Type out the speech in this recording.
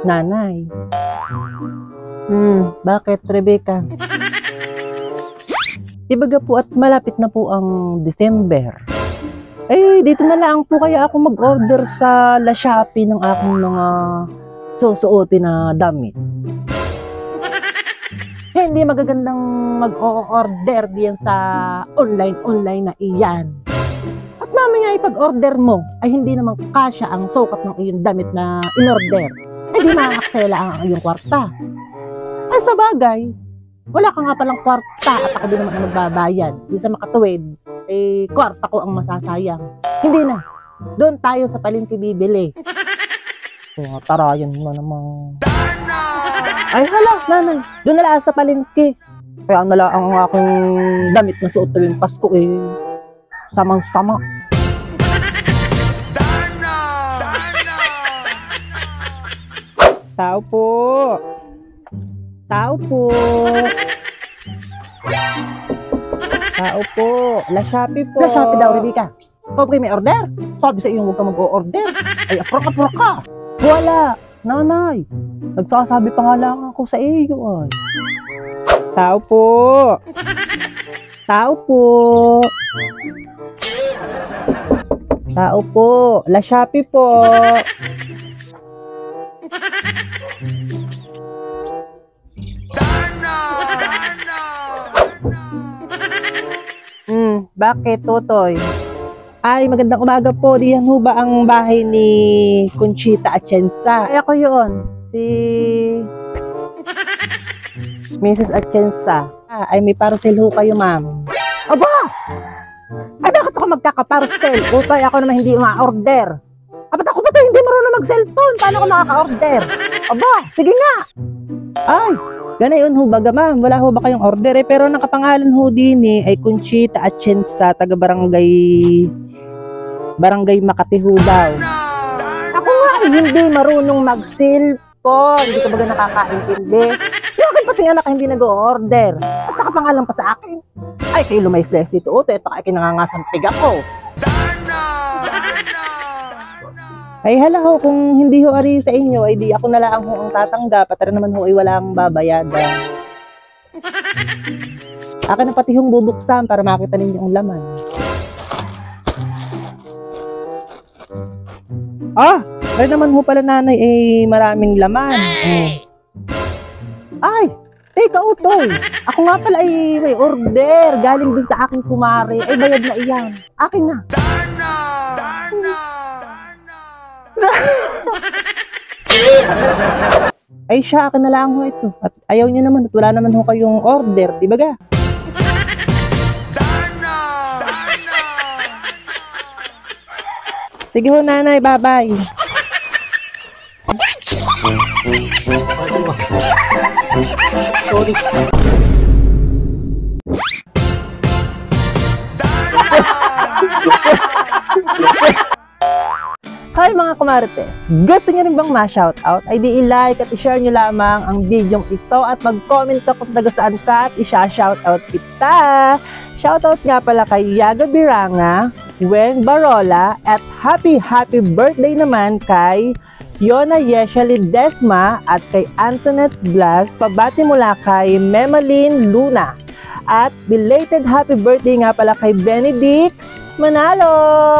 Nanay. Bakit, Rebecca? Ibaga po at malapit na po ang December. Eh, dito na lang po kaya ako mag-order sa La Shopee ng aking mga susuotin na damit. Eh, hindi magagandang mag-o-order diyan sa online na iyan. At mamaya ipag-order mo ay hindi naman kasya ang sukat ng iyong damit na in-order. Eh, di maaksela ang iyong kwarta. Ay, sa bagay, wala ka nga palang kwarta at ako din naman ang magbabayad. Di sa makatuwid, eh, kwarta ko ang masasayang. Hindi na. Doon tayo sa palengke bibili. So, tarayan mo naman. Ay, hala, nanay. Doon na lang sa palengke. Kaya na lang ang aking damit na suot tuwing Pasko eh. Samang-sama. Tao po. Tao po. Tao po. La Shopee po. La Shopee daw, Rebecca. Ikaw kayo may order? Sabi sa iyo huwag ka mag-o-order. Ay, apura ka. Wala. Nanay. Nagsasabi pa nga lang ako sa iyo. Ay. Tao po. Tao po. Tao po. La Shopee po. Bakit, Totoy? Ay, magandang umaga po. Diyan ho ba ang bahay ni Conchita Atienza? Ay, ako yun. Si Mrs. Atienza. Ay, may parcel ho kayo, ma'am. Aba! Ay, bakit ako magkakaparcel? Totoy, ako naman hindi ma-order. Ba't ako ba ito hindi marunong mag-cellphone? Paano ako makaka-order? Aba, sige nga. Ay, ganayon ho baga, ma'am. Wala ho ba kayong order eh? Pero nakapangalan ho din eh ay Conchita Atienza, taga Barangay Makati ho daw. Ako nga hindi marunong mag-cellphone. Hindi ka baga nakakaintindi. Yung akin pati anak hindi nag-order. At saka pangalan pa sa akin. Ay, kayo lumayas-layas dito. Ote, at baka kinangangasampig ako. Ay hala ho, kung hindi ho ari sa inyo, ay di ako na lang ho ang tatanggap at naman ho ay walang babayadan. Akin na pati hong bubuksan para makita ninyo ang laman. Ah, ay naman ho pala nanay ay maraming laman. Ay, teka Utoy, ako nga pala ay may order galing din sa aking kumare. Ay bayad na iyan. Akin na. Ay siya, akin na lang ho ito. At ayaw niyo naman at wala naman ho kayong order, di ba ga? Sige ho nanay, bye-bye. Sorry. Hi mga kumarites! Gusto nyo rin bang ma-shoutout? Ay di i-like at i-share nyo lamang ang video ito at mag-comment ka kung taga saan ka at i-shoutout kita! Shoutout nga pala kay Yaga Biranga, Wen Barola at happy birthday naman kay Yona Yeshali Desma at kay Antoinette Blas, pabati mula kay Memaline Luna. At belated happy birthday nga pala kay Benedict Manalo!